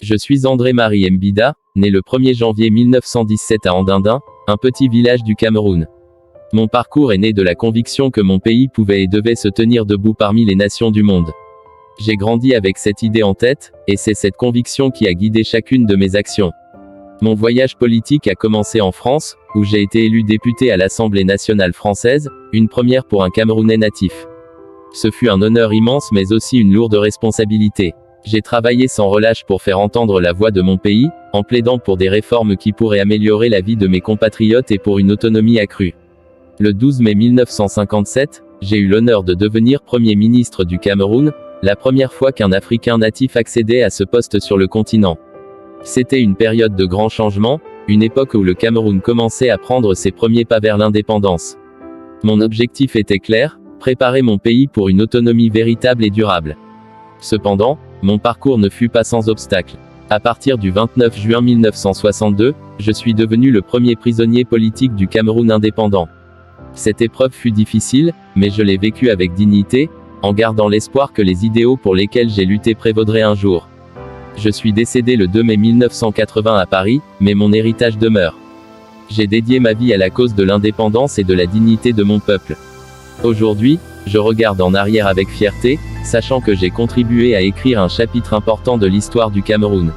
Je suis André-Marie Mbida, né le 1er janvier 1917 à Andindin, un petit village du Cameroun. Mon parcours est né de la conviction que mon pays pouvait et devait se tenir debout parmi les nations du monde. J'ai grandi avec cette idée en tête, et c'est cette conviction qui a guidé chacune de mes actions. Mon voyage politique a commencé en France, où j'ai été élu député à l'Assemblée nationale française, une première pour un Camerounais natif. Ce fut un honneur immense mais aussi une lourde responsabilité. J'ai travaillé sans relâche pour faire entendre la voix de mon pays, en plaidant pour des réformes qui pourraient améliorer la vie de mes compatriotes et pour une autonomie accrue. Le 12 mai 1957, j'ai eu l'honneur de devenir Premier ministre du Cameroun, la première fois qu'un Africain natif accédait à ce poste sur le continent. C'était une période de grands changements, une époque où le Cameroun commençait à prendre ses premiers pas vers l'indépendance. Mon objectif était clair, préparer mon pays pour une autonomie véritable et durable. Cependant, mon parcours ne fut pas sans obstacle. À partir du 29 juin 1962, je suis devenu le premier prisonnier politique du Cameroun indépendant. Cette épreuve fut difficile, mais je l'ai vécue avec dignité, en gardant l'espoir que les idéaux pour lesquels j'ai lutté prévaudraient un jour. Je suis décédé le 2 mai 1980 à Paris, mais mon héritage demeure. J'ai dédié ma vie à la cause de l'indépendance et de la dignité de mon peuple. Aujourd'hui, je regarde en arrière avec fierté, sachant que j'ai contribué à écrire un chapitre important de l'histoire du Cameroun.